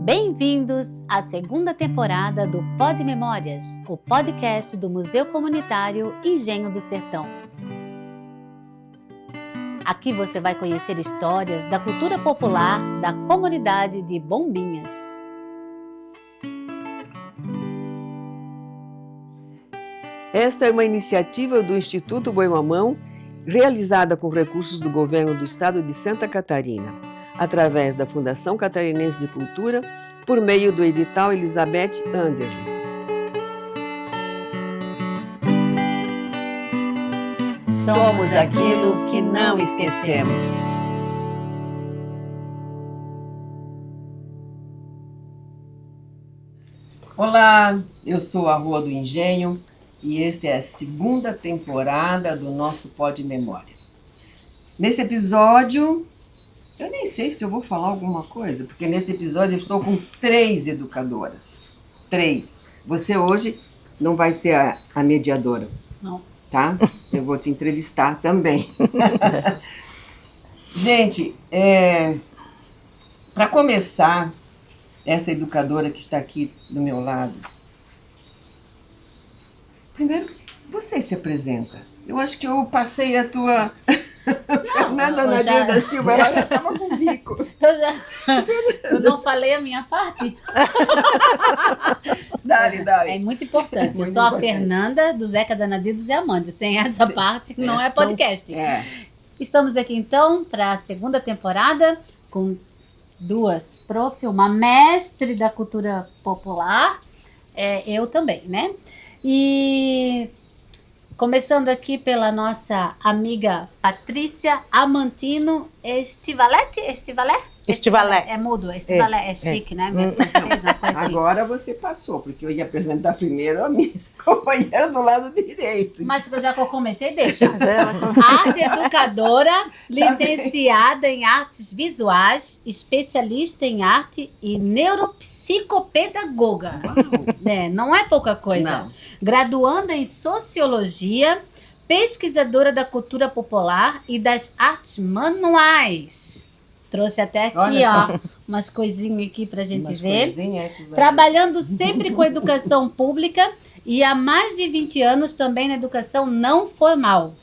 Bem-vindos à segunda temporada do Pod Memórias, o podcast do Museu Comunitário Engenho do Sertão. Aqui você vai conhecer histórias da cultura popular da comunidade de Bombinhas. Esta é uma iniciativa do Instituto Boi Mamão, realizada com recursos do Governo do Estado de Santa Catarina, através da Fundação Catarinense de Cultura, por meio do edital Elizabeth Anderle. Somos aquilo que não esquecemos. Olá, eu sou a Rua do Engenho e esta é a segunda temporada do nosso Pod Memória. Nesse episódio, eu nem sei se eu vou falar alguma coisa, porque nesse episódio eu estou com 3 educadoras. 3. Você hoje não vai ser a mediadora. Não. Tá? Eu vou te entrevistar também. Gente, para começar, essa educadora que está aqui do meu lado, primeiro, você se apresenta. Eu acho que eu passei a tua... Fernanda Nadir da Silva, ela já estava com o bico. Eu não falei a minha parte. Dale. É muito importante. Eu sou a Fernanda do Zeca da Nadir do Zé Amândio. Sem essa parte, não é podcast. Estamos aqui então para a segunda temporada com 2 prof, uma mestre da cultura popular, eu também, né? E começando aqui pela nossa amiga Patrícia Amantino Estivalé? É mudo, Estivalé, é chique, né? Minha francesa, assim. Agora você passou, porque eu ia apresentar primeiro a minha companheira do lado direito. Mas já que eu comecei, deixa. Arte educadora, licenciada em artes visuais, especialista em arte e neuropsicopedagoga. Não é pouca coisa. Não. Graduanda em sociologia, pesquisadora da cultura popular e das artes manuais. Trouxe até aqui, umas coisinhas aqui pra gente ver. Trabalhando sempre com educação pública e há mais de 20 anos também na educação não formal.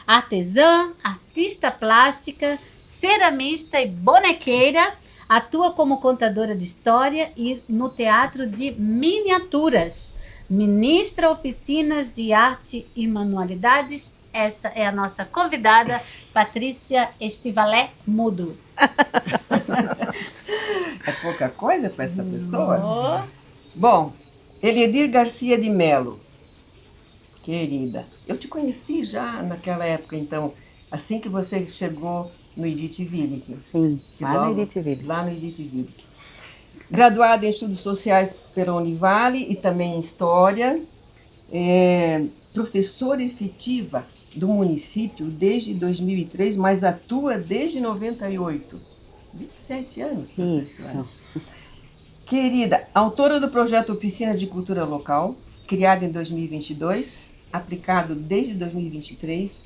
Artesã, artista plástica, ceramista e bonequeira, atua como contadora de história e no teatro de miniaturas. Ministra oficinas de arte e manualidades. Essa é a nossa convidada, Patrícia Estivalé Mudo. É pouca coisa para essa pessoa? Bom, Eliedir Garcia de Melo, querida, eu te conheci já naquela época, então, assim que você chegou no Edith Willig. Sim, lá no Edith Willig. Graduada em Estudos Sociais pela Univale e também em História, professora efetiva do município desde 2003, mas atua desde 98. 27 anos, professora. Isso. Querida, autora do projeto Oficina de Cultura Local, criado em 2022, aplicado desde 2023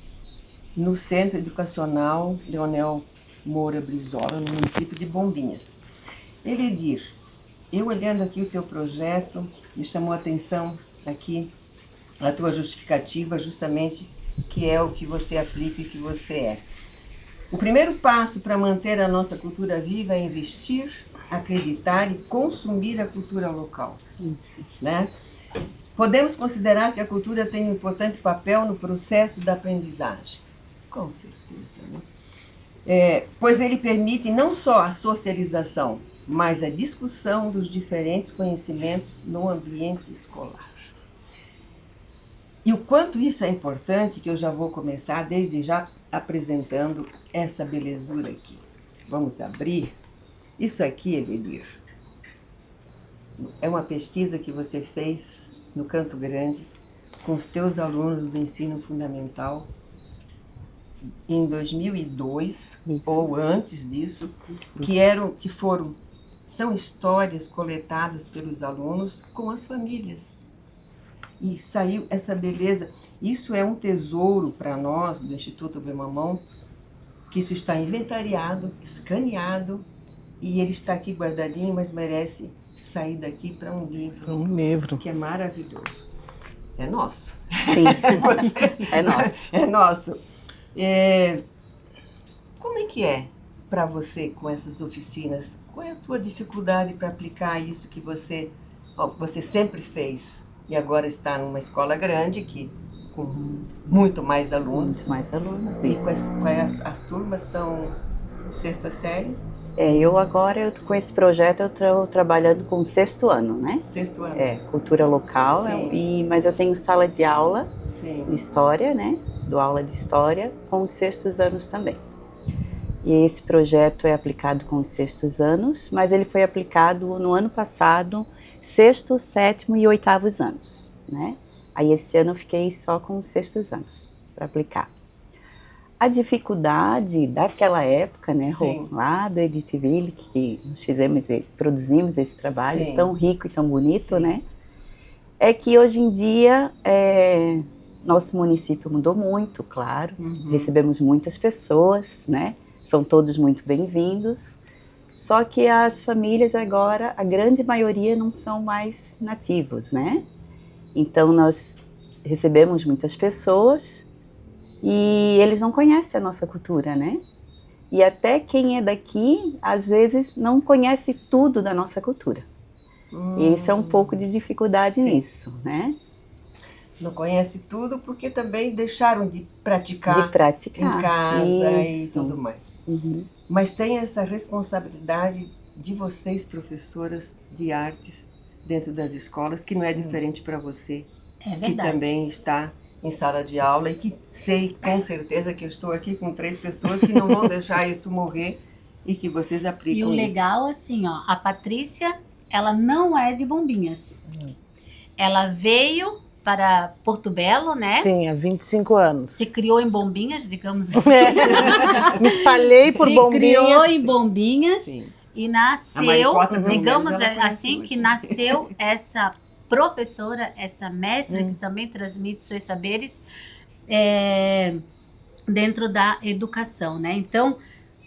no Centro Educacional Leonel Moura Brizola, no município de Bombinhas. Eliedir, eu olhando aqui o teu projeto, me chamou a atenção aqui a tua justificativa, justamente, que é o que você aplica e que você é. O primeiro passo para manter a nossa cultura viva é investir, acreditar e consumir a cultura local. Isso. Né? Podemos considerar que a cultura tem um importante papel no processo da aprendizagem. Com certeza, né? Pois ele permite não só a socialização, mas a discussão dos diferentes conhecimentos no ambiente escolar. E o quanto isso é importante, que eu já vou começar desde já apresentando essa belezura aqui. Vamos abrir. Isso aqui, Eliedir, é uma pesquisa que você fez no Campo Grande com os teus alunos do ensino fundamental em 2002, ou antes disso, são histórias coletadas pelos alunos com as famílias. E saiu essa beleza. Isso é um tesouro para nós, do Instituto Boi Mamão, que isso está inventariado, escaneado e ele está aqui guardadinho, mas merece sair daqui para um livro. Um livro. Que é maravilhoso. É nosso. Sim, é nosso. É nosso. Como é que é para você com essas oficinas? Qual é a tua dificuldade para aplicar isso que você sempre fez e agora está numa escola grande com muito mais alunos? Muitos mais alunos, E isso. as turmas são sexta série? Com esse projeto, eu estou trabalhando com o 6º ano, né? Sexto ano. Cultura local, Sim. mas eu tenho sala de aula Sim. de história, né? Dou aula de história com os 6º anos também. E esse projeto é aplicado com os 6º anos, mas ele foi aplicado no ano passado, 6º, 7º e 8º anos, né? Aí esse ano eu fiquei só com os 6º anos para aplicar. A dificuldade daquela época, né, Rô, lá do Editville, que nós produzimos esse trabalho Sim. tão rico e tão bonito, Sim. né, é que hoje em dia nosso município mudou muito, claro, recebemos muitas pessoas, né, são todos muito bem-vindos, só que as famílias agora, a grande maioria não são mais nativos, né, então nós recebemos muitas pessoas, e eles não conhecem a nossa cultura, né? E até quem é daqui, às vezes, não conhece tudo da nossa cultura. E isso é um pouco de dificuldade nisso, né? Não conhece tudo porque também deixaram de praticar, em casa e tudo mais. Mas tem essa responsabilidade de vocês, professoras de artes, dentro das escolas, que não é diferente para você, que também está em sala de aula e que sei com certeza que eu estou aqui com 3 pessoas que não vão deixar isso morrer e que vocês aplicam E o legal, assim, ó, a Patrícia, ela não é de Bombinhas. Ela veio para Porto Belo, né? Sim, há 25 anos. Se criou em Bombinhas, digamos assim. Me espalhei por Bombinhas. Se criou em Bombinhas. Sim. E A nasceu, Maricota, pelo digamos menos, ela assim, conhece que muito. nasceu essa professora, essa mestra que também transmite seus saberes dentro da educação, né? Então,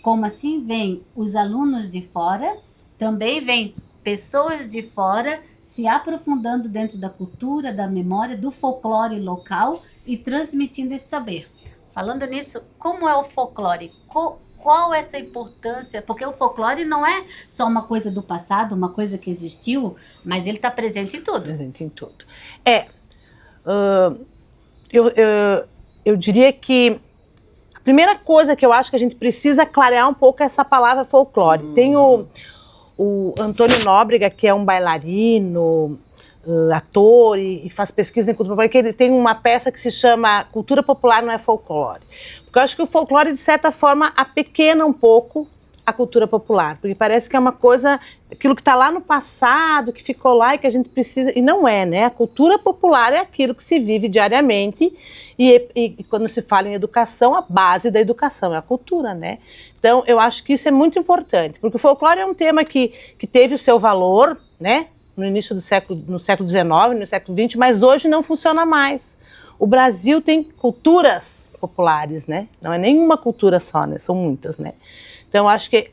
como assim vem os alunos de fora, também vem pessoas de fora se aprofundando dentro da cultura, da memória, do folclore local e transmitindo esse saber. Falando nisso, como é o folclore? Qual é essa importância? Porque o folclore não é só uma coisa do passado, uma coisa que existiu, mas ele está presente em tudo. Presente em tudo. Eu diria que a primeira coisa que eu acho que a gente precisa clarear um pouco é essa palavra folclore. Tem o Antônio Nóbrega, que é um bailarino, ator e faz pesquisa em cultura popular, que ele tem uma peça que se chama Cultura Popular Não é Folclore. Porque eu acho que o folclore, de certa forma, apequena um pouco a cultura popular, porque parece que é uma coisa, aquilo que está lá no passado, que ficou lá e que a gente precisa, e não é, né? A cultura popular é aquilo que se vive diariamente e quando se fala em educação, a base da educação é a cultura, né? Então, eu acho que isso é muito importante, porque o folclore é um tema que teve o seu valor, né? No início do século XIX, no século XX, mas hoje não funciona mais. O Brasil tem culturas populares, né? Não é nenhuma cultura só, né? São muitas, né? Então, acho que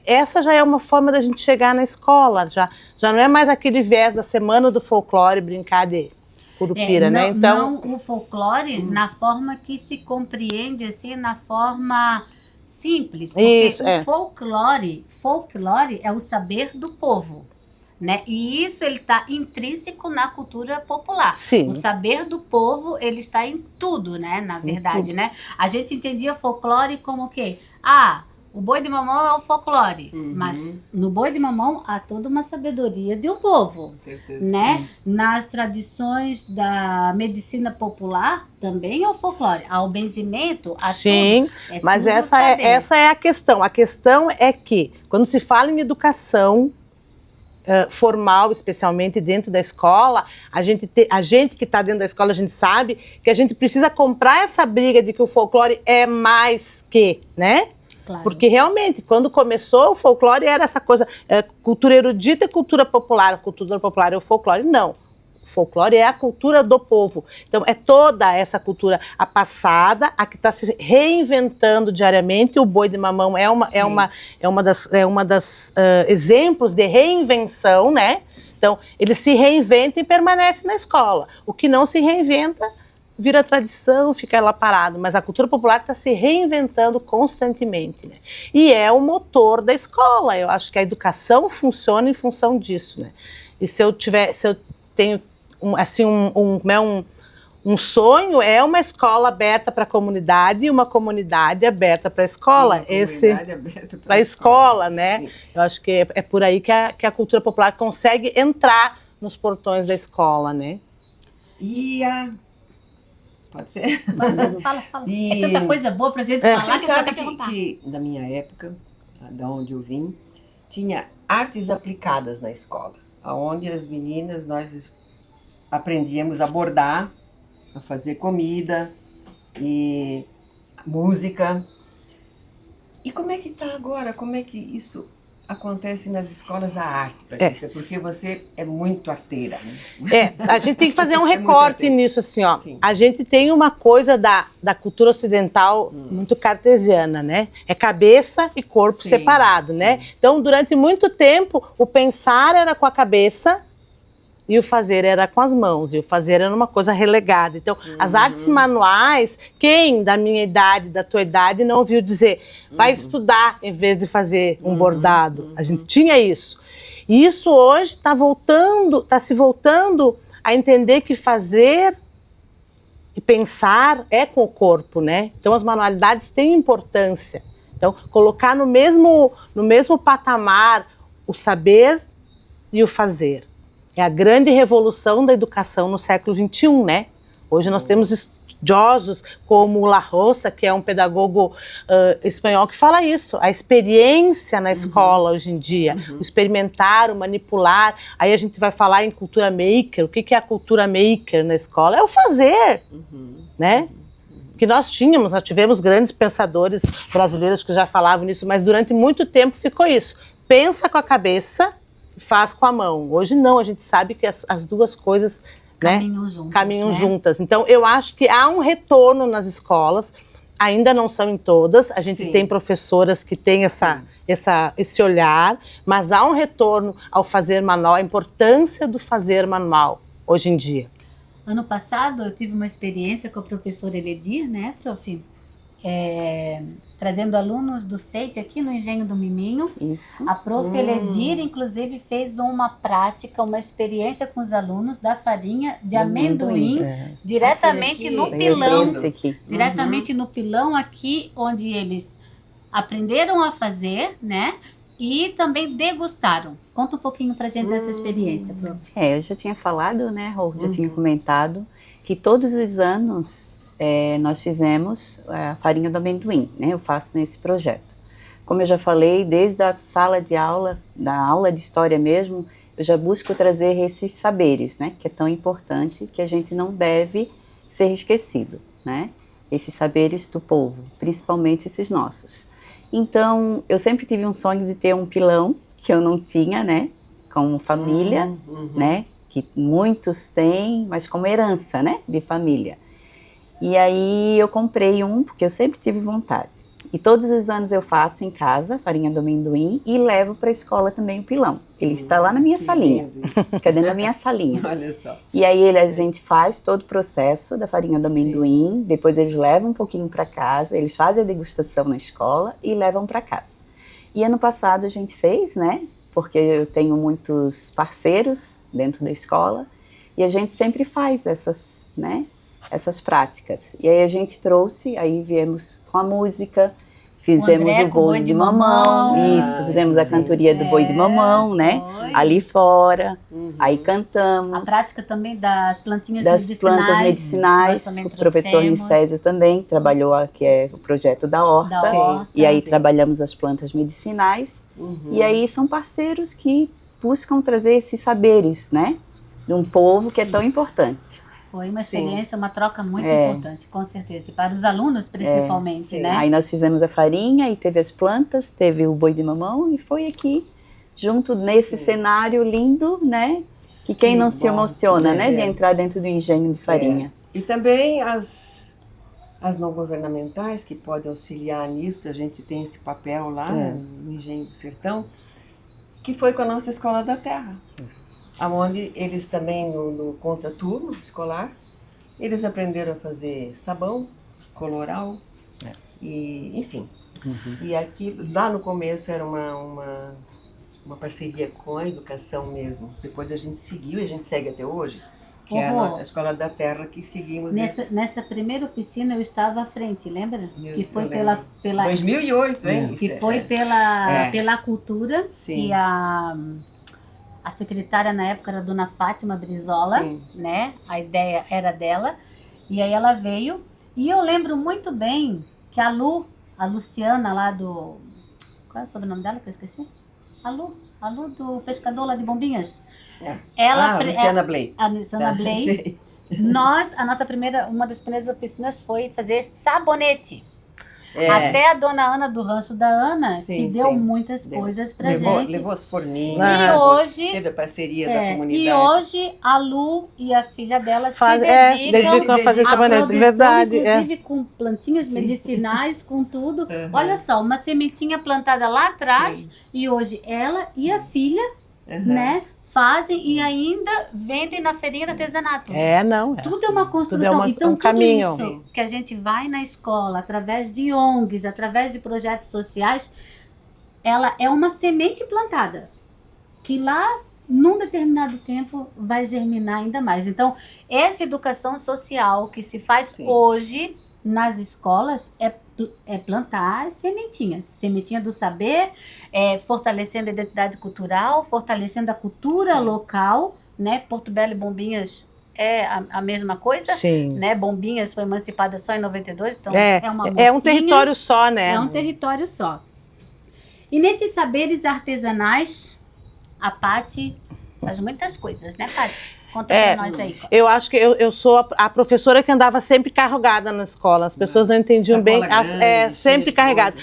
essa já é uma forma da gente chegar na escola, já não é mais aquele viés da semana do folclore, brincar de curupira, né? Então, não o folclore na forma que se compreende, assim, na forma simples, porque folclore é o saber do povo, né? E isso ele está intrínseco na cultura popular. Sim. O saber do povo, ele está em tudo, né? Na verdade, né? A gente entendia folclore como o quê? O boi de mamão é o folclore, mas no boi de mamão há toda uma sabedoria de um povo, Com certeza. né? Nas tradições da medicina popular também é o folclore. Ao benzimento, a sim, tudo. mas tudo essa é a questão. A questão é que, quando se fala em educação formal, especialmente dentro da escola, a gente que está dentro da escola, a gente sabe que a gente precisa comprar essa briga de que o folclore é mais que, né? Claro. Porque realmente, quando começou, o folclore era essa coisa, cultura erudita e cultura popular é o folclore. Não. O folclore é a cultura do povo. Então, é toda essa cultura, a passada, a que está se reinventando diariamente. O boi de mamão é uma das exemplos de reinvenção, né? Então, ele se reinventa e permanece na escola. O que não se reinventa vira tradição, fica lá parado. Mas a cultura popular está se reinventando constantemente, né? E é o motor da escola. Eu acho que a educação funciona em função disso, né? E se eu tenho um sonho, é uma escola aberta para a comunidade e uma comunidade aberta para a escola. Para a escola, né? Sim. Eu acho que é por aí que a cultura popular consegue entrar nos portões da escola, né? Pode ser? Fala. É tanta coisa boa pra gente falar que eu quero perguntar. Que na minha época, da onde eu vim, tinha artes aplicadas na escola, onde as meninas, nós aprendíamos a bordar, a fazer comida e música. E como é que está agora? Como é que isso acontece nas escolas da arte, Patrícia? Porque você é muito arteira, né? A gente tem que fazer um recorte nisso, assim, ó. Sim. A gente tem uma coisa da cultura ocidental muito cartesiana, né? É cabeça e corpo separado, né? Então, durante muito tempo, o pensar era com a cabeça e o fazer era com as mãos, e o fazer era uma coisa relegada. Então, as artes manuais, quem da minha idade, da tua idade, não ouviu dizer, vai estudar em vez de fazer um bordado. A gente tinha isso. E isso hoje está se voltando a entender que fazer e pensar é com o corpo, né? Então, as manualidades têm importância. Então, colocar no mesmo patamar o saber e o fazer. É a grande revolução da educação no século XXI, né? Hoje nós temos estudiosos como o La Rosa, que é um pedagogo espanhol, que fala isso. A experiência na escola hoje em dia, o experimentar, o manipular. Aí a gente vai falar em cultura maker. O que é a cultura maker na escola? É o fazer, né? Que nós tivemos grandes pensadores brasileiros que já falavam nisso, mas durante muito tempo ficou isso. Pensa com a cabeça, faz com a mão. Hoje não, a gente sabe que as duas coisas caminham juntas. Então, eu acho que há um retorno nas escolas, ainda não são em todas, a gente tem professoras que têm esse olhar, mas há um retorno ao fazer manual, a importância do fazer manual hoje em dia. Ano passado, eu tive uma experiência com a professora Eledir, né, prof? Trazendo alunos do SEIT aqui no Engenho do Miminho. Isso. A prof. Eledir, inclusive, fez uma prática, uma experiência com os alunos da farinha de amendoim, diretamente no pilão. Diretamente no pilão aqui, onde eles aprenderam a fazer, né? E também degustaram. Conta um pouquinho pra gente dessa experiência, prof. Eu já tinha falado, né, Rô? Já tinha comentado que todos os anos nós fizemos a farinha do amendoim, né? Eu faço nesse projeto. Como eu já falei, desde a sala de aula, da aula de história mesmo, eu já busco trazer esses saberes, né? Que é tão importante, que a gente não deve ser esquecido, né? Esses saberes do povo, principalmente esses nossos. Então, eu sempre tive um sonho de ter um pilão, que eu não tinha, né? Como família, né? Que muitos têm, mas como herança, né? De família. E aí eu comprei um, porque eu sempre tive vontade. E todos os anos eu faço em casa, farinha do amendoim, e levo para a escola também o pilão. Ele está lá na minha salinha, fica dentro da minha salinha. Olha só. E aí a gente faz todo o processo da farinha do amendoim, depois eles levam um pouquinho para casa, eles fazem a degustação na escola e levam para casa. E ano passado a gente fez, né? Porque eu tenho muitos parceiros dentro da escola, e a gente sempre faz essas, né? Essas práticas. E aí a gente trouxe, aí viemos com a música, fizemos o boi de mamão, isso, fizemos a cantoria do boi de mamão, né? Ali fora, aí cantamos. A prática também das plantinhas medicinais. Das plantas medicinais, o professor Nicésio também trabalhou, que é o projeto da horta. E aí trabalhamos as plantas medicinais. E aí são parceiros que buscam trazer esses saberes, né? De um povo que é tão importante. Foi uma experiência, uma troca muito importante, com certeza. E para os alunos, principalmente, né? Aí nós fizemos a farinha, e teve as plantas, teve o boi de mamão, e foi aqui, junto nesse cenário lindo, né? que quem Que não se bom. emociona, né, de É. entrar dentro do engenho de farinha. E também as não governamentais que podem auxiliar nisso, a gente tem esse papel lá no Engenho do Sertão, que foi com a nossa Escola da Terra, onde eles também, no contraturno escolar, eles aprenderam a fazer sabão, coloral, e, enfim. E aqui, lá no começo era uma parceria com a educação mesmo. Depois a gente seguiu, e a gente segue até hoje, que é a nossa Escola da Terra, que seguimos Nessa primeira oficina eu estava à frente, lembra? Eu Que foi lembro. pela 2008, hein? que Isso foi é. pela cultura, Sim. que a secretária na época era a dona Fátima Brizola, Sim. né? A ideia era dela. E aí ela veio. E eu lembro muito bem que a Luciana lá do... Qual é o sobrenome dela que eu esqueci? A Lu do pescador lá de Bombinhas. Ela, Luciana Bley. a Luciana Bley. Sei. Uma das primeiras oficinas foi fazer sabonete. É. Até a dona Ana do Rancho da Ana, Sim, que deu sim. muitas coisas pra gente. Levou as forminhas. E hoje, Teve a parceria da comunidade. e hoje a Lu e a filha dela se dedicam a fazer à sabonete, produção, verdade. inclusive com plantinhas medicinais, com tudo. Olha só, uma sementinha plantada lá atrás, Sim. e hoje ela e a filha, né, fazem e ainda vendem na feirinha de artesanato. Tudo é uma construção. Então, tudo caminho. isso que a gente vai na escola, através de ONGs, através de projetos sociais, ela é uma semente plantada, que lá, num determinado tempo, vai germinar ainda mais. Então, essa educação social que se faz hoje nas escolas é plantar as sementinhas. Sementinha do saber, fortalecendo a identidade cultural, fortalecendo a cultura local, né? Porto Belo e Bombinhas é a mesma coisa, né? Bombinhas foi emancipada só em 92, então é um território só, né? É um território só. E nesses saberes artesanais, a Paty faz muitas coisas, né, Paty? Conta pra nós aí. Eu acho que eu sou a professora que andava sempre carregada na escola. As pessoas não entendiam bem. Sempre carregada.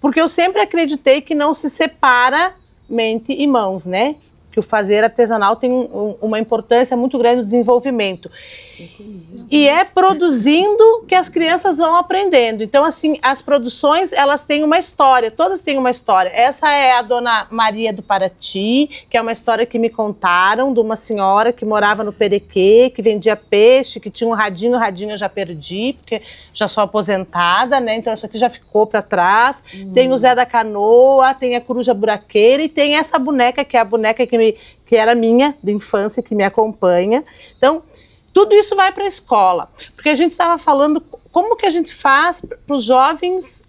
Porque eu sempre acreditei que não se separa mente e mãos, né? Que o fazer artesanal tem uma importância muito grande no desenvolvimento. E é produzindo que as crianças vão aprendendo. Então, assim, as produções, elas têm uma história, todas têm uma história. Essa é a Dona Maria do Paraty, que é uma história que me contaram de uma senhora que morava no Perequê, que vendia peixe, que tinha um radinho, o radinho eu já perdi, porque já sou aposentada, né? Então, isso aqui já ficou para trás. Tem o Zé da Canoa, tem a Coruja Buraqueira e tem essa boneca, que é a boneca que era minha, de infância, que me acompanha. Então, tudo isso vai para a escola, porque a gente estava falando como que a gente faz para os jovens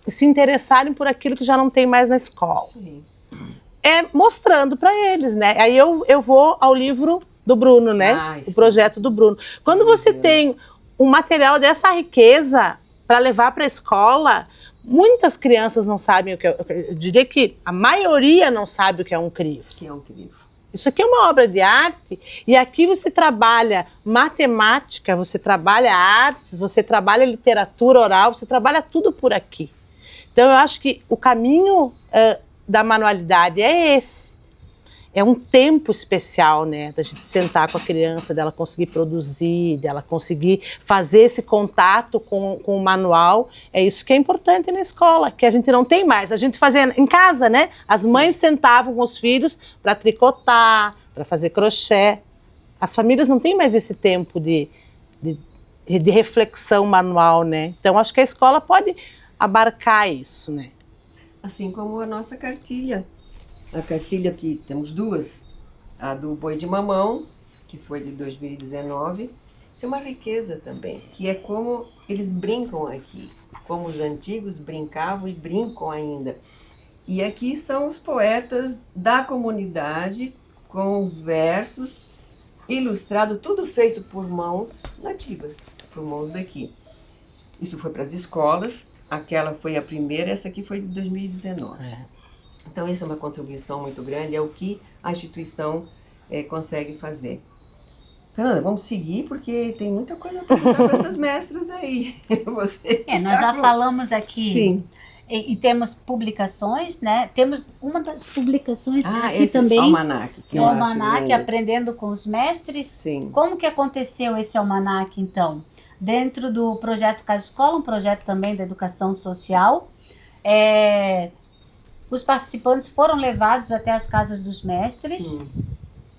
se interessarem por aquilo que já não tem mais na escola. Sim. É mostrando para eles, né? Aí eu vou ao livro do Bruno, né? O projeto do Bruno. Quando você tem um material dessa riqueza para levar para a escola, muitas crianças não sabem o que é. Eu diria que a maioria não sabe o que é um crivo. Que é um crivo. Isso aqui é uma obra de arte e aqui você trabalha matemática, você trabalha artes, você trabalha literatura oral, você trabalha tudo por aqui. Então eu acho que o caminho da manualidade é esse. É um tempo especial, né, da gente sentar com a criança, dela conseguir produzir, dela conseguir fazer esse contato com o manual. É isso que é importante na escola, que a gente não tem mais. A gente fazia em casa, né? As mães sentavam com os filhos para tricotar, para fazer crochê. As famílias não têm mais esse tempo de reflexão manual, né? Então, acho que a escola pode abarcar isso, né? Assim como a nossa cartilha. A cartilha que temos duas, a do Boi de Mamão, que foi de 2019, isso é uma riqueza também, que é como eles brincam aqui, como os antigos brincavam e brincam ainda. E aqui são os poetas da comunidade, com os versos, ilustrado, tudo feito por mãos nativas, por mãos daqui. Isso foi para as escolas, aquela foi a primeira, essa aqui foi de 2019. Então, isso é uma contribuição muito grande, é o que a instituição consegue fazer. Fernanda, vamos seguir, porque tem muita coisa para perguntar para essas mestras aí. Nós já falamos aqui E temos publicações, né? Temos uma das publicações aqui esse também. almanaque. Que O eu acho almanaque lindo. Aprendendo com os Mestres. Sim. Como que aconteceu esse almanaque, então? Dentro do projeto Casa Escola, um projeto também da educação social, os participantes foram levados até as casas dos mestres,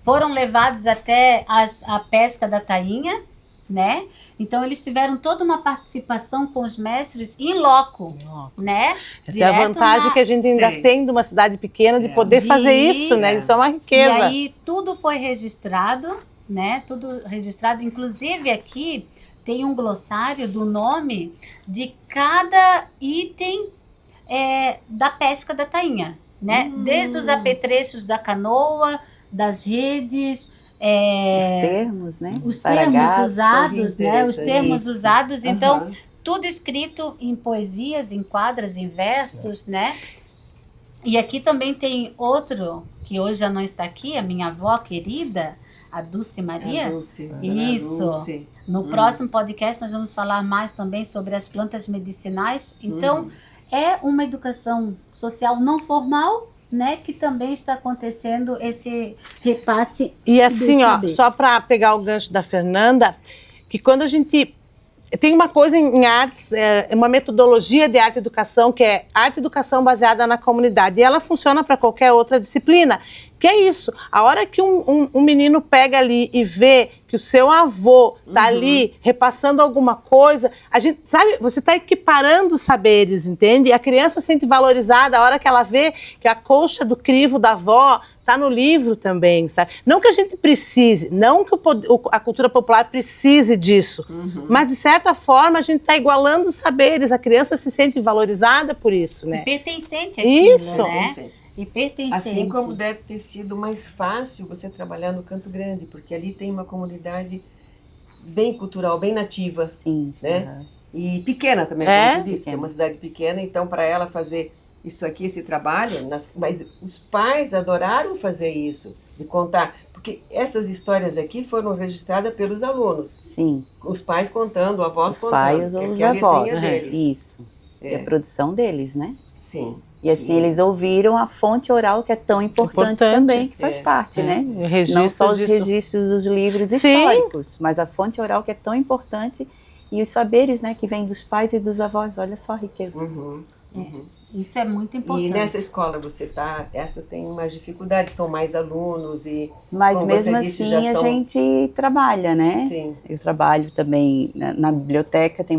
foram levados até a pesca da tainha, né? Então eles tiveram toda uma participação com os mestres in loco, né? Essa é a vantagem que a gente ainda Sim. tem de uma cidade pequena de poder fazer isso, né? Isso é uma E riqueza. aí tudo foi registrado, né? Tudo registrado. Inclusive aqui tem um glossário do nome de cada item da pesca da tainha, né? Desde os apetrechos da canoa, das redes, Os termos, né? os Saragasso. termos usados, né? Os termos Isso. usados. Então, Aham. tudo escrito em poesias, em quadras, em versos, né? E aqui também tem outro, que hoje já não está aqui, a minha avó querida, a Dulce Maria. A Dulce, Dona Isso. Dulce. No próximo podcast nós vamos falar mais também sobre as plantas medicinais. Então, é uma educação social não formal, né? Que também está acontecendo esse repasse. E assim, dos ó, saberes. só para pegar o gancho da Fernanda, que quando a gente tem uma coisa em artes, uma metodologia de arte e educação, que é arte e educação baseada na comunidade, e ela funciona para qualquer outra disciplina, que é isso. A hora que um menino pega ali e vê que o seu avô está ali repassando alguma coisa, a gente, sabe, você está equiparando os saberes, entende? E a criança se sente valorizada a hora que ela vê que a colcha do crivo da avó está no livro também, sabe? Não que a gente precise, não que a cultura popular precise disso, mas de certa forma a gente está igualando os saberes, a criança se sente valorizada por isso, né? E pertencente àquilo, Isso. né? E pertencente. Assim como deve ter sido mais fácil você trabalhar no Canto Grande, porque ali tem uma comunidade bem cultural, bem nativa, Sim. né? E pequena também, como tu disse, que é uma cidade pequena, então para ela fazer isso aqui, esse trabalho, mas os pais adoraram fazer isso, de contar, porque essas histórias aqui foram registradas pelos alunos, Sim. os pais contando, avós Os contando, pais ou que os a letrinha avós. deles. Isso. E a produção deles, né? Sim. E assim eles ouviram a fonte oral, que é tão importante também, que faz parte, né? O registro Não só os disso. registros dos livros Sim. históricos, mas a fonte oral que é tão importante e os saberes, né, que vêm dos pais e dos avós. Olha só a riqueza. Isso é muito importante. E nessa escola você tá, essa tem mais dificuldades, são mais alunos e Mas como mesmo você disse, assim já a são- gente trabalha, né? Sim. Eu trabalho também na biblioteca, tem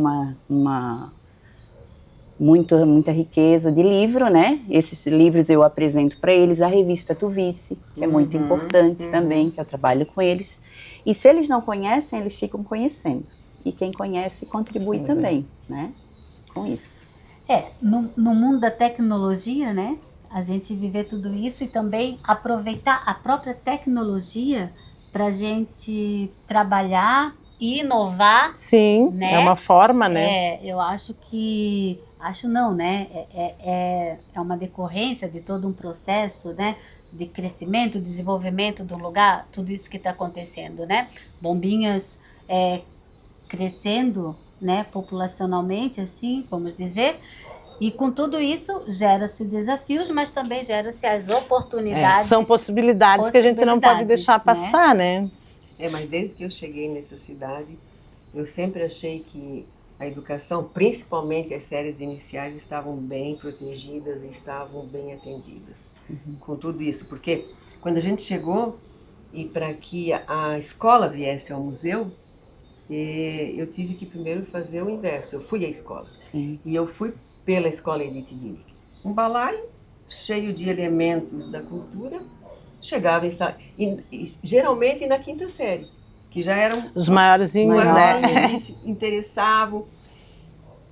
muita riqueza de livro, né? Esses livros eu apresento para eles, a revista Tuvice, que é muito importante também, que eu trabalho com eles. E se eles não conhecem, eles ficam conhecendo. E quem conhece contribui também, né? Com isso. No mundo da tecnologia, né? A gente viver tudo isso e também aproveitar a própria tecnologia para a gente trabalhar e inovar. Sim, né? é uma forma, né? Eu acho que... Acho não, né? É uma decorrência de todo um processo, né? De crescimento, desenvolvimento do lugar, tudo isso que está acontecendo, né? Bombinhas crescendo, né? Populacionalmente, assim, vamos dizer. E com tudo isso, gera-se desafios, mas também gera-se as oportunidades. São possibilidades que a gente não pode deixar passar, né? Mas desde que eu cheguei nessa cidade, eu sempre achei que a educação, principalmente as séries iniciais, estavam bem protegidas e estavam bem atendidas com tudo isso. Porque quando a gente chegou e para que a escola viesse ao museu, eu tive que primeiro fazer o inverso. Eu fui à escola. Sim. E eu fui pela escola Edith Willig. Um balaio cheio de elementos da cultura, chegava geralmente na quinta série, que já eram os maiorzinhos, né? E se interessavam.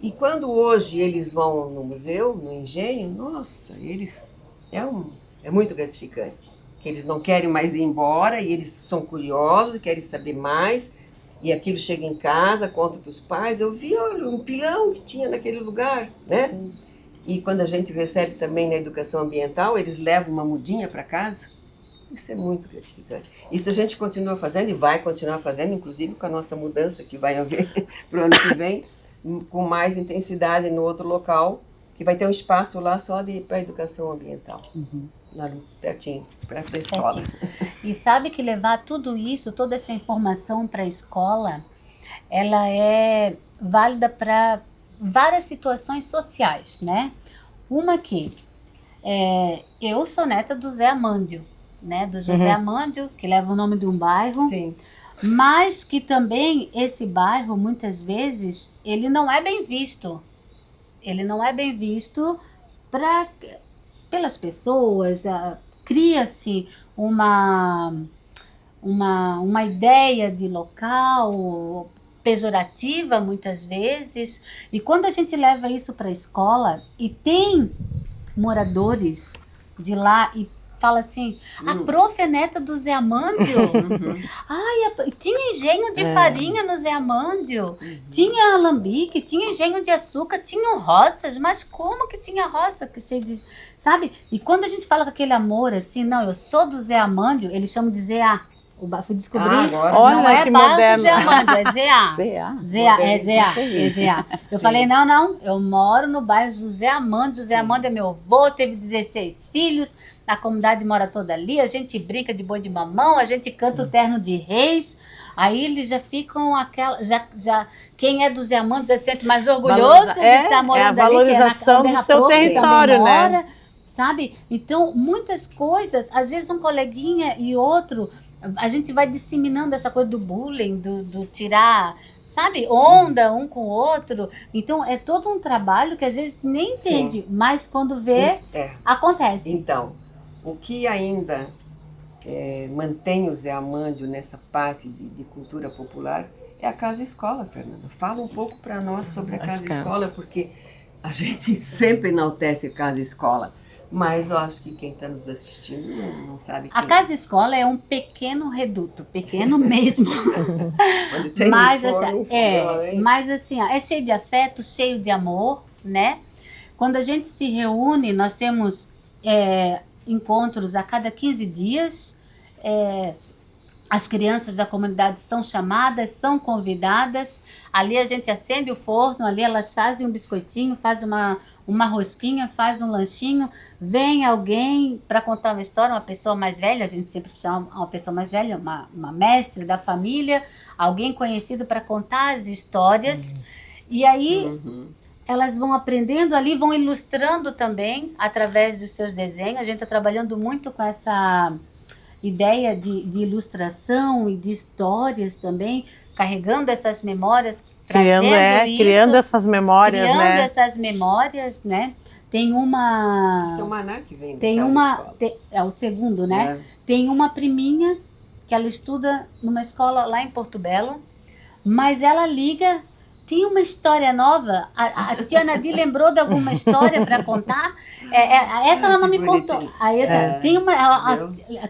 E quando hoje eles vão no museu, no engenho, nossa, eles é muito gratificante. Que eles não querem mais ir embora e eles são curiosos, querem saber mais. E aquilo chega em casa, conta para os pais. Eu vi, olha, um pilão que tinha naquele lugar, né? Sim. E quando a gente recebe também na educação ambiental, eles levam uma mudinha para casa. Isso é muito gratificante. Isso a gente continua fazendo e vai continuar fazendo, inclusive com a nossa mudança que vai haver para o ano que vem, com mais intensidade no outro local, que vai ter um espaço lá só para educação ambiental. Lá pertinho, perto da escola. E sabe que levar tudo isso, toda essa informação para a escola, ela é válida para várias situações sociais, né? Uma que eu sou neta do Zé Amândio, né? Do José Amândio, que leva o nome de um bairro. Sim. Mas que também esse bairro, muitas vezes, ele não é bem visto. Ele não é bem visto pelas pessoas. Cria-se uma ideia de local pejorativa, muitas vezes. E quando a gente leva isso para a escola e tem moradores de lá e fala assim, a prof é neta do Zé Amândio. Ai, tinha engenho de farinha no Zé Amândio. Tinha alambique, tinha engenho de açúcar, tinham roças. Mas como que tinha roça? Sabe? E quando a gente fala com aquele amor assim, não, eu sou do Zé Amândio, eles chamam de ZA. Fui descobrir, agora não olha é que bairro moderno. Zé Amândio, é ZA. ZA. É ZA. Eu falei, não, eu moro no bairro José Amândio. José Amândio é meu avô, teve 16 filhos, a comunidade mora toda ali, a gente brinca de boi de mamão, a gente canta o terno de reis. Aí eles já ficam quem é do Zé Amândio já se sente mais orgulhoso de estar morando a valorização ali, que é do seu território, né? Sabe? Então, muitas coisas, às vezes um coleguinha e outro, a gente vai disseminando essa coisa do bullying, do tirar, sabe, onda um com o outro. Então, é todo um trabalho que às vezes nem entende, mas quando vê, acontece. Então, o que ainda mantém o Zé Amândio nessa parte de cultura popular é a Casa-Escola, Fernanda. Fala um pouco para nós sobre a Casa-Escola, porque a gente sempre enaltece a Casa-Escola. Mas eu acho que quem está nos assistindo não sabe quem. A Casa-Escola é um pequeno reduto, pequeno mesmo. Quando tem mas, mas assim, é cheio de afeto, cheio de amor, né? Quando a gente se reúne, nós temos encontros a cada 15 dias. As crianças da comunidade são chamadas, são convidadas. Ali a gente acende o forno, ali elas fazem um biscoitinho, fazem uma rosquinha, fazem um lanchinho. Vem alguém para contar uma história, uma pessoa mais velha, a gente sempre chama uma pessoa mais velha, uma mestre da família, alguém conhecido para contar as histórias. E aí elas vão aprendendo ali, vão ilustrando também através dos seus desenhos. A gente está trabalhando muito com essa ideia de ilustração e de histórias também, carregando essas memórias, criando essas memórias, criando né? essas memórias, né? Tem uma... Esse é o Maná que vem tem da uma é o segundo, né? Tem uma priminha que ela estuda numa escola lá em Porto Belo, mas ela liga, tem uma história nova. A tia Nadir lembrou de alguma história para contar. Essa ela não me contou. Aí tem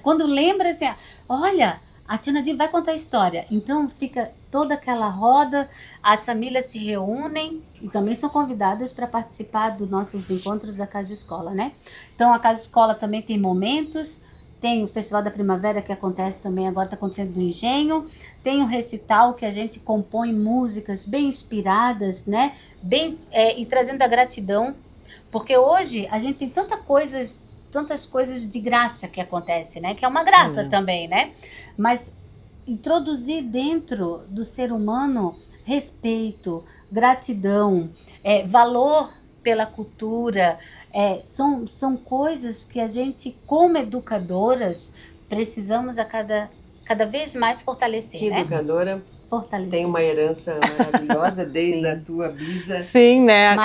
quando lembra assim, olha, a tia Nadir vai contar a história. Então fica toda aquela roda, as famílias se reúnem e também são convidadas para participar dos nossos encontros da Casa-Escola, né? Então a Casa-Escola também tem momentos, tem o Festival da Primavera que acontece também, agora está acontecendo no Engenho, tem o recital que a gente compõe músicas bem inspiradas, né? E trazendo a gratidão, porque hoje a gente tem tantas coisas de graça que acontece, né? Que é uma graça também, né? Mas introduzir dentro do ser humano respeito, gratidão, valor pela cultura, são coisas que a gente, como educadoras, precisamos a cada vez mais fortalecer. Que educadora tem uma herança maravilhosa desde a tua bisa. Sim, né?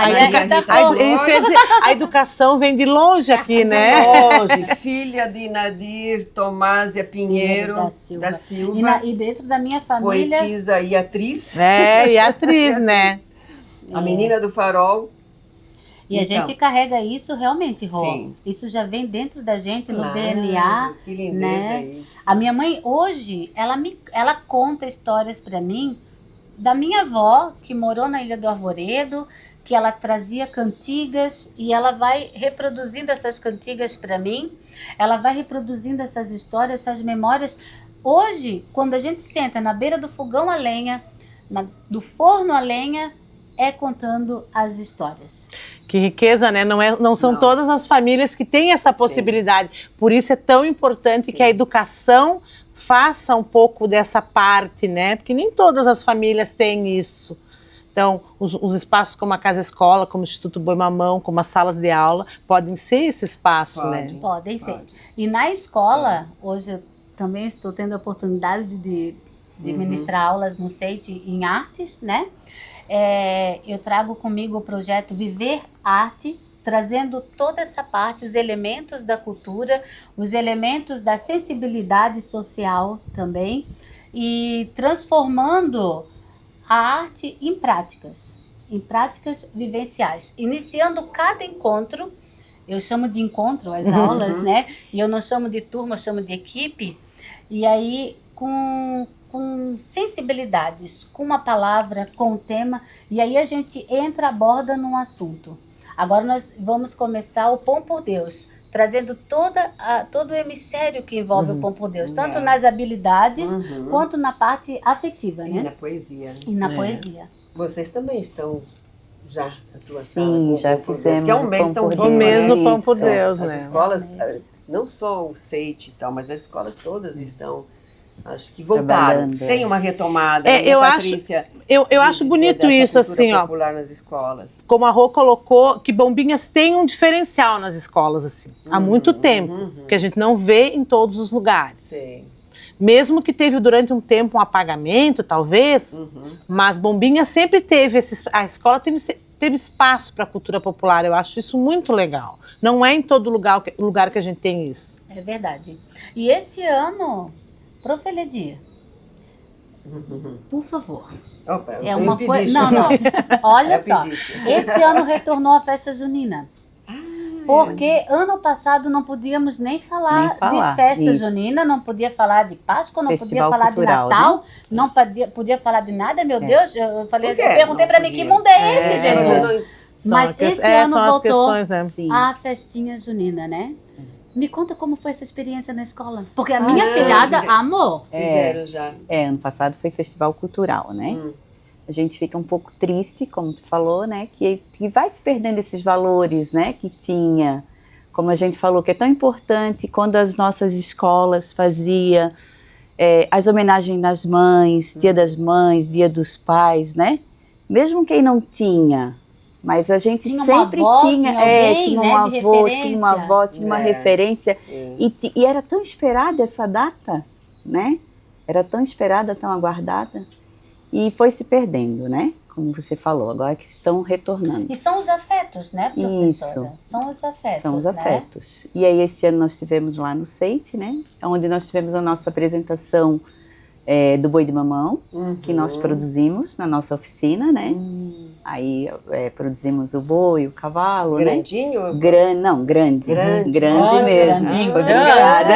A educação vem de longe aqui, né? Longe, filha de Nadir Tomásia Pinheiro da Silva. E dentro da minha família... Poetisa e atriz. E atriz, né? A menina do farol. E a gente carrega isso realmente, Rô. Isso já vem dentro da gente, no DNA. Que lindeza, né? isso. A minha mãe, hoje, ela conta histórias para mim da minha avó, que morou na Ilha do Arvoredo, que ela trazia cantigas e ela vai reproduzindo essas cantigas para mim. Ela vai reproduzindo essas histórias, essas memórias. Hoje, quando a gente senta na beira do fogão a lenha, do forno a lenha, é contando as histórias. Que riqueza, né? Não são Não. todas as famílias que têm essa possibilidade. Por isso é tão importante que a educação faça um pouco dessa parte, né? Porque nem todas as famílias têm isso. Então, os espaços como a Casa Escola, como o Instituto Boi Mamão, como as salas de aula, podem ser esse espaço, né? Podem ser. E na escola, hoje eu também estou tendo a oportunidade de ministrar aulas no SEIT em artes, né? Eu trago comigo o projeto Viver Arte, trazendo toda essa parte, os elementos da cultura, os elementos da sensibilidade social também, e transformando a arte em práticas vivenciais. Iniciando cada encontro, eu chamo de encontro as aulas, né? E eu não chamo de turma, eu chamo de equipe. E aí, com sensibilidades, com uma palavra, com um tema, e aí a gente aborda num assunto. Agora nós vamos começar o Pão por Deus, trazendo todo o hemisfério que envolve o Pão por Deus, tanto nas habilidades quanto na parte afetiva, né? E na poesia. E na poesia. Vocês também estão já atuando. Sim, já fizemos que é um mês Pão tão por rico, O mês né? do Pão por Deus, As né? escolas, não só o SEIT e tal, mas as escolas todas estão, acho que voltaram. Trabalhando, Tem uma retomada. eu acho- Patrícia, Eu acho bonito dessa isso, cultura assim, ó. popular nas escolas. Como a Rô colocou, que Bombinhas tem um diferencial nas escolas, assim. Há muito tempo, que a gente não vê em todos os lugares. Sim. Mesmo que teve durante um tempo um apagamento, talvez, mas Bombinhas sempre teve a escola teve espaço para a cultura popular. Eu acho isso muito legal. Não é em todo lugar que a gente tem isso. É verdade. E esse ano, Prof. Eledir, por favor. Opa, É eu uma pedi coisa. isso. Não, não. Olha Eu só. pedi isso. Esse ano retornou a festa junina. Porque ano passado não podíamos nem falar, Nem falar, de festa isso. junina, não podia falar de Páscoa, não Festival podia falar cultural, de Natal, não podia falar de nada. Meu Deus, eu falei, Por quê? eu perguntei Não para mim, podia. que mundo é esse, Jesus? Mas esse ano são as voltou questões, né? Sim. a festinha junina, né? Me conta como foi essa experiência na escola. Porque a minha filhada amou. Fizeram já. Ano passado foi festival cultural, né? A gente fica um pouco triste, como tu falou, né? Que vai se perdendo esses valores, né? Que tinha, como a gente falou, que é tão importante quando as nossas escolas faziam as homenagens das mães, Dia das Mães, Dia dos Pais, né? Mesmo quem não tinha, mas a gente Tinha uma sempre avó, tinha, tinha alguém, tinha né, um de avô, tinha referência. uma avó, tinha uma referência. Sim. E era tão esperada essa data, né? Era tão esperada, tão aguardada. E foi se perdendo, né? Como você falou, agora que estão retornando. E são os afetos, né, professora? Isso. São os afetos, São os né? afetos. E aí esse ano nós estivemos lá no SEIT, né? Onde nós tivemos a nossa apresentação do Boi de Mamão, que nós produzimos na nossa oficina, né? Aí produzimos o boi, o cavalo, Grandinho? né? Grande. Grande. Grande mesmo. Grandinho, Obrigada.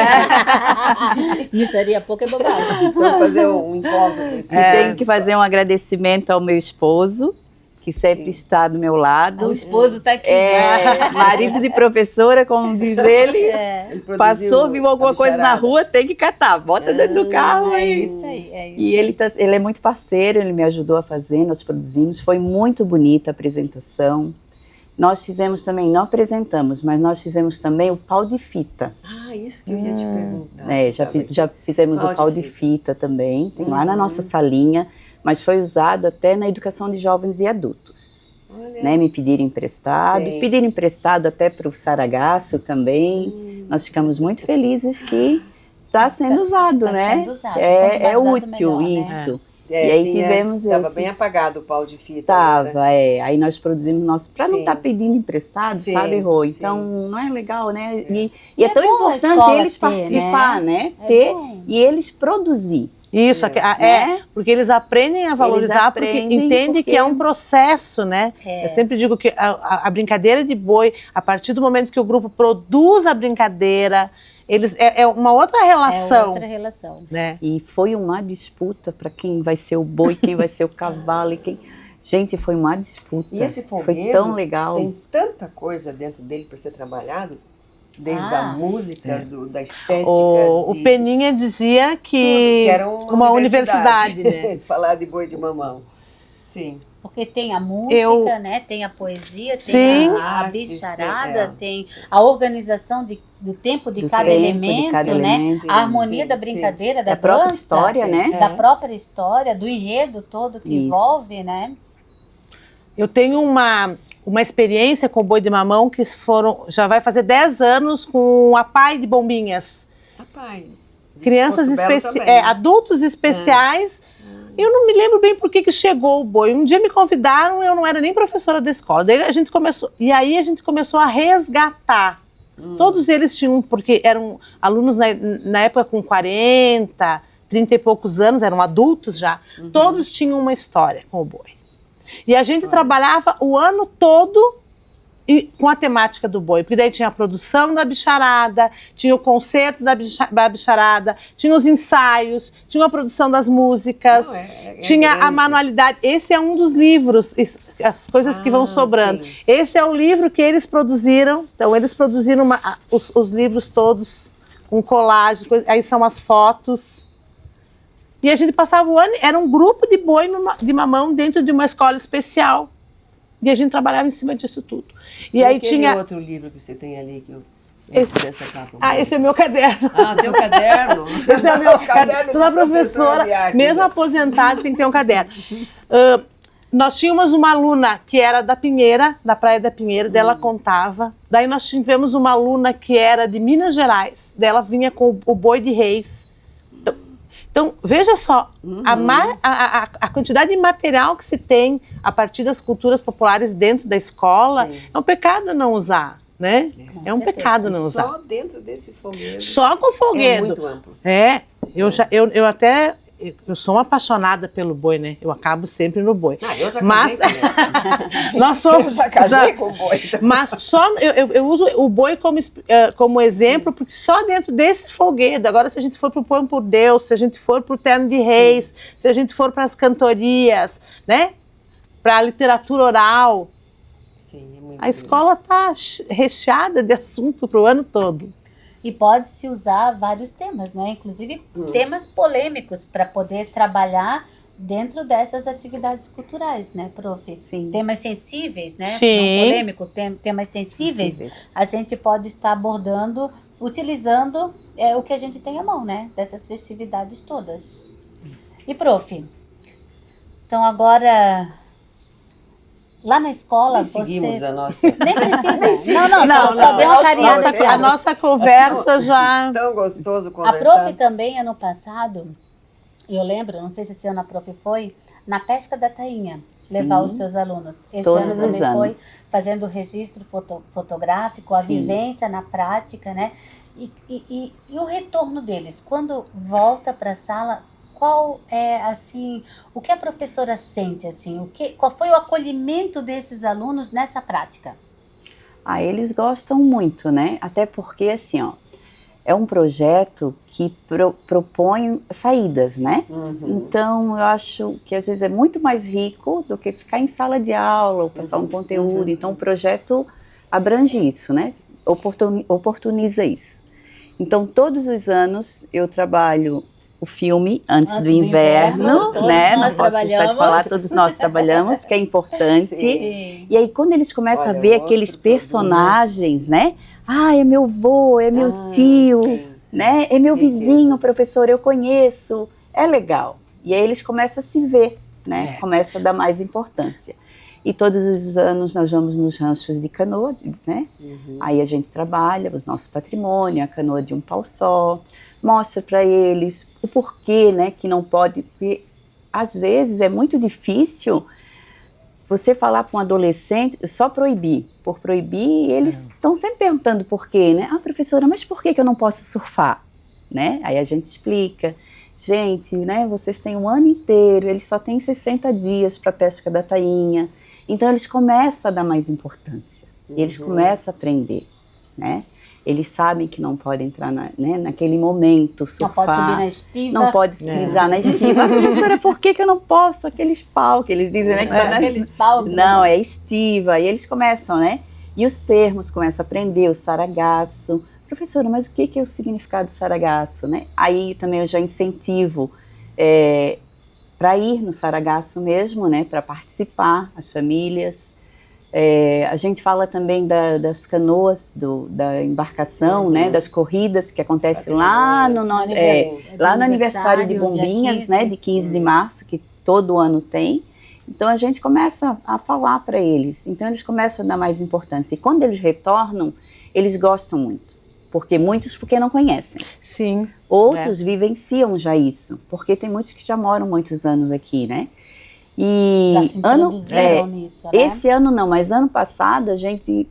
Micharia pouco é bobagem. Só fazer um encontro desse. E tenho que fazer um agradecimento ao meu esposo, que sempre está do meu lado. O esposo está aqui. Marido de professora, como diz ele. Ele produziu Passou, viu alguma a coisa na bicharada. rua, tem que catar. Bota dentro do carro. É E isso aí, é isso. E ele é muito parceiro, ele me ajudou a fazer, nós produzimos. Foi muito bonita a apresentação. Nós fizemos também, não apresentamos, mas nós fizemos também o pau de fita. Ah, isso que eu ia te perguntar. Já fizemos o pau de fita também, tem lá na nossa salinha, mas foi usado até na educação de jovens e adultos. Olha. Né, me pediram emprestado, Sim. pediram emprestado até para o Saragasso também. Nós ficamos muito felizes que está sendo usado, Tá né? sendo usado. É Quanto mais útil usado, melhor, né? isso. E aí tivemos Estava esses... bem apagado o pau de fita. Tava, Aí nós produzimos nosso... Para não Sim. estar pedindo emprestado, Sim, sabe, Rô? sim. Então, não é legal, né? E é tão bom a importante escola eles ter, participar, né? É Ter bom. e eles produzir. Isso, né? porque eles aprendem a valorizar, porque aprendem entendem que é um processo, né? É. Eu sempre digo que a brincadeira de boi, a partir do momento que o grupo produz a brincadeira, é uma outra relação, É outra relação. né? E foi uma disputa para quem vai ser o boi, quem vai ser o cavalo e quem... Gente, foi uma disputa. E esse foi folguedo tão legal. tem tanta coisa dentro dele para ser trabalhado, desde Ah. a música, da estética. O de Peninha dizia tudo, que era uma universidade, né? Falar de boi de mamão. Sim. Porque tem a música, né? Tem a poesia, tem Sim. a bicharada, tem a organização do tempo de cada elemento, né? Sim, A harmonia sim, da sim. brincadeira, da Da própria dança, história, né? da própria história, do enredo todo que Isso. envolve, né? Eu tenho uma experiência com o Boi de Mamão que já vai fazer 10 anos com a Pai de Bombinhas. Rapaz, Crianças Porto Belo especiais, também, né? adultos especiais. Eu não me lembro bem por que chegou o Boi. Um dia me convidaram, eu não era nem professora da escola. Daí a gente começou a resgatar. Todos eles tinham, porque eram alunos na época com 40, 30 e poucos anos, eram adultos já. Todos tinham uma história com o Boi. E a gente trabalhava o ano todo com a temática do boi, porque daí tinha a produção da bicharada, tinha o concerto da bicharada, tinha os ensaios, tinha a produção das músicas, tinha grande. a manualidade. Esse é um dos livros, as coisas que vão sobrando. Sim. Esse é o livro que eles produziram, então eles produziram os livros todos, com colagem, aí são as fotos. E a gente passava o ano, era um grupo de boi de mamão dentro de uma escola especial. E a gente trabalhava em cima disso tudo. E aí aquele tinha... outro livro que você tem ali, que eu... dessa capa. esse é meu caderno. Teu caderno? Esse é o meu caderno. Toda de professora, de arte, mesmo né? aposentada, tem que ter um caderno. Nós tínhamos uma aluna que era da Pinheira, da Praia da Pinheira, dela contava. Daí nós tivemos uma aluna que era de Minas Gerais, dela vinha com o Boi de Reis. Então, veja só, a quantidade de material que se tem a partir das culturas populares dentro da escola, é um pecado não usar, né? É um pecado não usar. Só dentro desse folguedo. Só com folguedo. É muito amplo. Eu sou uma apaixonada pelo boi, né? Eu acabo sempre no boi. Eu já casei Mas também. nós somos... Eu já casei com o boi também. Mas só eu uso o boi como exemplo, porque só dentro desse folguedo. Agora, se a gente for para o Pão por Deus, se a gente for para o Terno de Reis, se a gente for para as cantorias, né? Para a literatura oral, Sim, é muito a escola está recheada de assunto para o ano todo. E pode-se usar vários temas, né? Inclusive temas polêmicos para poder trabalhar dentro dessas atividades culturais, né, prof? Sim. Temas sensíveis, né? Sim. Não polêmico, temas sensíveis, a gente pode estar abordando, utilizando o que a gente tem à mão, né? Dessas festividades todas. E, prof, então agora... Lá na escola, Nem seguimos a nossa... Nem precisa. Não, só deu uma carinhada aqui. A nossa conversa já... Tão gostoso A conversar. prof também, ano passado, eu lembro, não sei se esse ano a prof foi, na pesca da tainha, levar os seus alunos. Esse Todos ano os também foi anos. fazendo o registro fotográfico, a Sim. vivência na prática, né? E o retorno deles, quando volta para a sala... Qual é, assim, o que a professora sente, assim, qual foi o acolhimento desses alunos nessa prática? Eles gostam muito, né? Até porque, assim, é um projeto que propõe saídas, né? Então, eu acho que às vezes é muito mais rico do que ficar em sala de aula ou passar um conteúdo. Então, o projeto abrange isso, né? Oportuniza isso. Então, todos os anos eu trabalho o filme Antes do Inverno, né? Não posso deixar de falar, todos nós trabalhamos, que é importante. Sim. E aí, quando eles começam a ver aqueles personagens, né? É meu avô, é meu tio, sim. né? É meu vizinho, professor, eu conheço. É legal. E aí eles começam a se ver, né? Começa a dar mais importância. E todos os anos nós vamos nos ranchos de canoa, né? Aí a gente trabalha o nosso patrimônio, a canoa de um pau só, mostra para eles o porquê, né, que não pode, porque às vezes é muito difícil você falar para um adolescente, só proibir. Por proibir, eles estão sempre perguntando por quê, né? Professora, mas por que eu não posso surfar? Né? Aí a gente explica, gente, né, vocês têm um ano inteiro, eles só têm 60 dias para a pesca da tainha, então eles começam a dar mais importância, eles começam a aprender, né? Eles sabem que não podem entrar naquele momento, surfar. Não pode subir na estiva. Não pode pisar na estiva. Professora, por que eu não posso? Aqueles pau que eles dizem, né? Aqueles pau. Não, é estiva. E eles começam, né? E os termos, começam a aprender, o saragaço. Professora, mas o que é o significado do saragaço, né? Aí também eu já incentivo para ir no Saragaço mesmo, né, para participar, as famílias. A gente fala também das canoas, da embarcação, né, das corridas que acontece lá no aniversário de Bombinhas, né, de 15 de março, que todo ano tem. Então a gente começa a falar para eles, então eles começam a dar mais importância. E quando eles retornam, eles gostam muito, porque não conhecem. Sim. Outros vivenciam já isso, porque tem muitos que já moram muitos anos aqui, né? E Já se introduziram nisso, né? esse ano não, mas ano passado a gente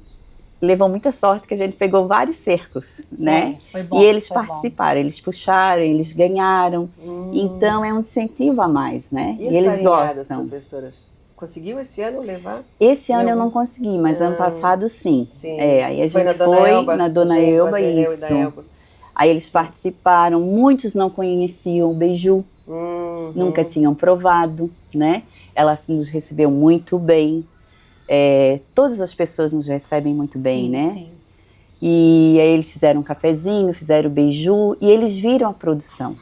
levou muita sorte que a gente pegou vários cercos, né? Foi bom, e eles foi bom. participaram, eles puxaram, eles ganharam. Então é um incentivo a mais, né? E as eles farinhadas, gostam. professoras? Conseguiu esse ano levar? Esse ano eu não consegui, mas ano passado sim. Sim. Aí a Foi gente na Dona foi Elba, na Dona Eugênio Elba, Bazerel e isso. da Elba. Aí eles participaram, muitos não conheciam o beiju, nunca tinham provado, né? Ela nos recebeu muito bem. Todas as pessoas nos recebem muito bem, Sim, né? sim. E aí eles fizeram um cafezinho, fizeram o beiju e eles viram a produção.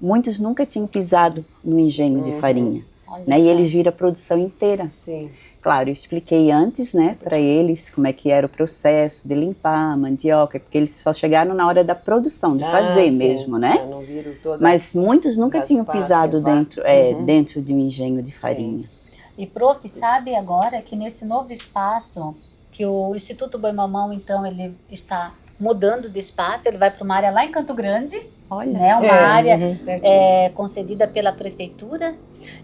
Muitos nunca tinham pisado no engenho de farinha, Olha né? E só. eles viram a produção inteira. Sim. Claro, eu expliquei antes, né, para eles como é que era o processo de limpar a mandioca, porque eles só chegaram na hora da produção, de fazer sim. mesmo, né? Não viram toda. Mas muitos nunca das tinham passas, pisado vá. dentro de um engenho de farinha. E, prof, sabe agora que nesse novo espaço, que o Instituto Boi Mamão, então, ele está mudando de espaço, ele vai para uma área lá em Canto Grande, Olha né? só. Uma área pertinho. concedida pela prefeitura.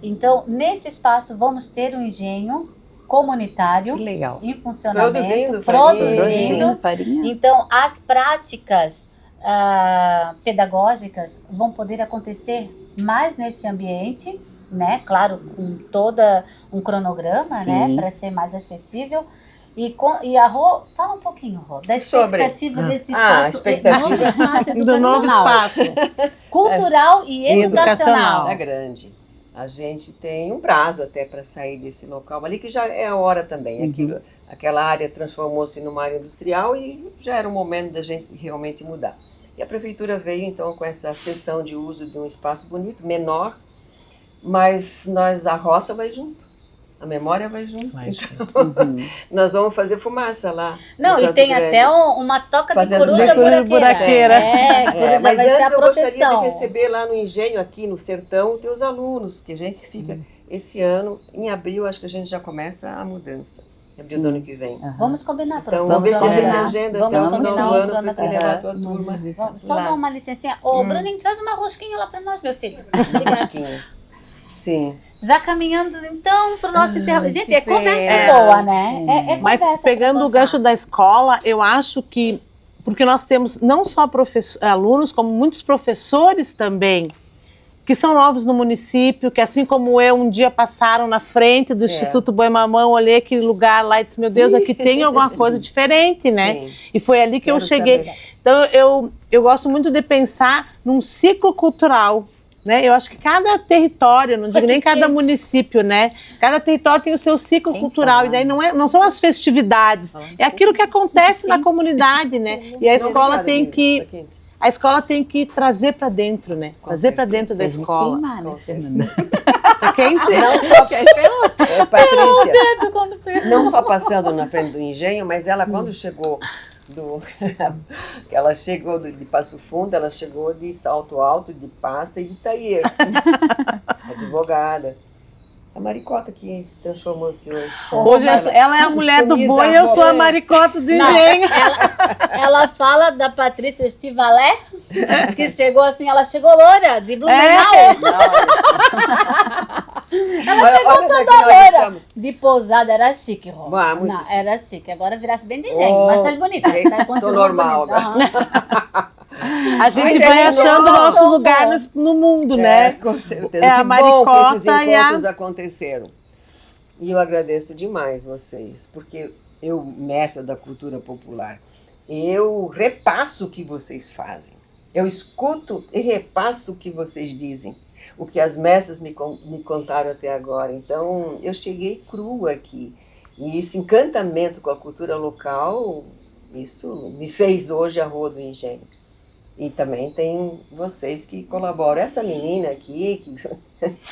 Então, nesse espaço, vamos ter um engenho comunitário Que legal. em funcionamento, Produzindo farinha. Então, as práticas pedagógicas vão poder acontecer mais nesse ambiente, né? Claro, com toda um cronograma, Sim. né? Para ser mais acessível. E a Rô, fala um pouquinho, Rô, da expectativa desse espaço, expectativa. novo espaço Do novo educacional, espaço. cultural e educacional. É grande. A gente tem um prazo até para sair desse local ali, que já é a hora também. Aquela área transformou-se numa área industrial e já era o momento da gente realmente mudar. E a prefeitura veio então com essa cessão de uso de um espaço bonito, menor, mas a roça vai junto. A memória vai junto. Nós vamos fazer fumaça lá. Não, e tem até uma toca Fazendo de coruja coruja buraqueira. Coruja mas vai ser antes a eu gostaria proteção. de receber lá no engenho, aqui no sertão, teus alunos, que a gente fica esse ano, em abril, acho que a gente já começa a mudança. Em abril do ano que vem. Vamos combinar, prof. Então, vamos ver se a gente agenda até Vamos o final do combinar ano para te cronograma. levar a tua turma. Só lá. dar uma licencinha. Ô, Bruninho, traz uma rosquinha lá para nós, meu filho. Rosquinha. Sim. Já caminhando, então, para o nosso encerramento. Gente, que é conversa pena. boa, né? É Mas conversa pegando pra o gancho da escola, eu acho que, porque nós temos não só alunos, como muitos professores também, que são novos no município, que assim como eu, um dia passaram na frente do Instituto Boi Mamão, olhei aquele lugar lá e disse, meu Deus, aqui tem alguma coisa diferente, né? Sim. E foi ali que eu cheguei. saber. Então, eu gosto muito de pensar num ciclo cultural, né? Eu acho que cada território, não digo nem cada município, né? Cada território tem o seu ciclo cultural, e daí não são as festividades, é aquilo que acontece na comunidade, né? E a escola tem que... A escola tem que trazer para dentro, né? Trazer para dentro da escola. Tá quente? Não só Patrícia, não só passando na frente do engenho, mas ela quando chegou ela chegou de Passo Fundo, ela chegou de Salto Alto, de Pasta e de Itaí, advogada. A maricota que transformou-se hoje. Hoje ela é a mulher do boi e eu sou a maricota do engenho. Ela fala da Patrícia Estivalé, que chegou assim, ela chegou loura, de Blumenau. Ela chegou toda loura. De pousada, era chique, Rô. Muito Não, chique. era chique. Agora virasse bem de engenho, mas tá bonita. Tá Tô normal bonita. agora. A gente Mas vai é achando o legal. nosso lugar no mundo, né? Com certeza. É a Que bom que maricota esses e a- encontros aconteceram. E eu agradeço demais vocês, porque eu, mestra da cultura popular, eu repasso o que vocês fazem. Eu escuto e repasso o que vocês dizem, o que as mestras me contaram até agora. Então, eu cheguei crua aqui. E esse encantamento com a cultura local, isso me fez hoje a Rua do Engenho. E também tem vocês que colaboram. Essa menina aqui, que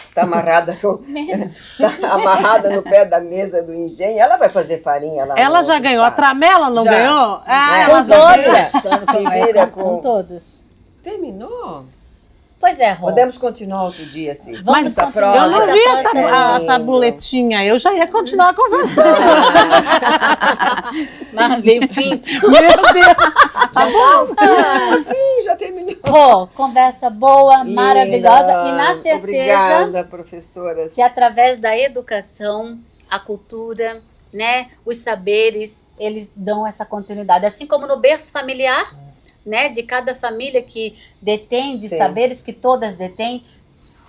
está amarrada, Menos. tá amarrada no pé da mesa do engenho, ela vai fazer farinha lá. Ela no já outro ganhou. A espaço. Tramela não Já. ganhou? Ah, É. ela Com já ganhou. todos. Se vira Com com- todos. Terminou? Pois é, Rô. Podemos continuar outro dia, assim. Vamos Essa continuar. Eu não prosa. vi Essa a lindo. tabuletinha. Eu já ia continuar conversando. Mas veio o fim. Meu Deus. Sim, já terminou. Rô, conversa boa, Linda. maravilhosa. E na certeza Obrigada, professoras. que através da educação, a cultura, né, os saberes, eles dão essa continuidade. Assim como no berço familiar, né, de cada família que detém de Sim. saberes que todas detêm,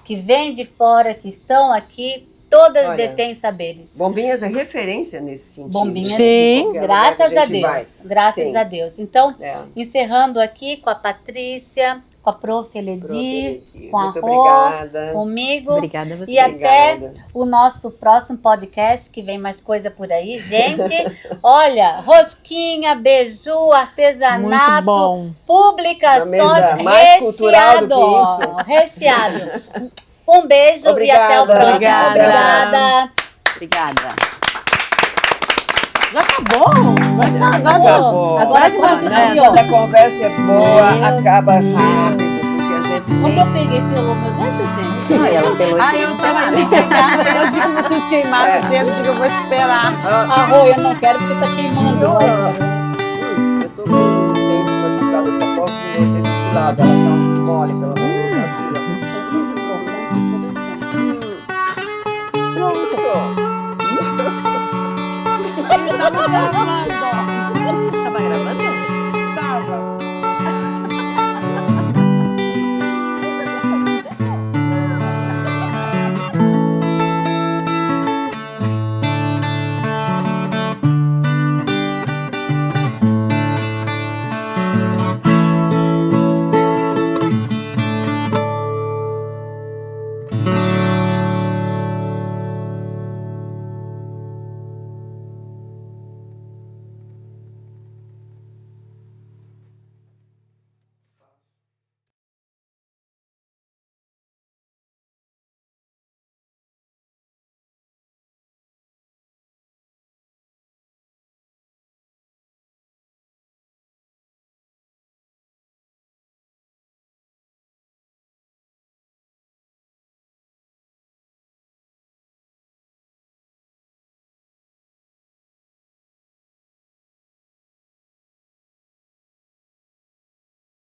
que vêm de fora, que estão aqui, todas Olha, detêm saberes. Bombinhas é referência nesse sentido. Bombinhas, Sim. Qualquer lugar graças que a gente Deus, vai. graças Sim. a Deus. Então, É. encerrando aqui com a Patrícia, com a Prof. Eledir, Prof. com a Muito Rô, obrigada. comigo. Obrigada a você. E até Obrigada. o nosso próximo podcast, que vem mais coisa por aí, gente. Olha, rosquinha, beiju, Muito artesanato, bom. publicações Uma mesa mais cultural do que recheado. Recheado. Um beijo e até o Obrigada. próximo. Obrigada. Obrigada. Obrigada. Já acabou? Já Acabou. acabou. Agora corta o Né? fio. Quando a conversa é boa, Meu acaba rápido, porque a gente Quando tem... eu peguei pelo meu dedo, gente. Não, ela pelo Ai, eu vi que vocês queimaram o dedo, digo, eu vou esperar. Arroz, eu não quero porque tá queimando. Eu tô com o dente machucado, essa porta e eu tenho esse lado, ela tá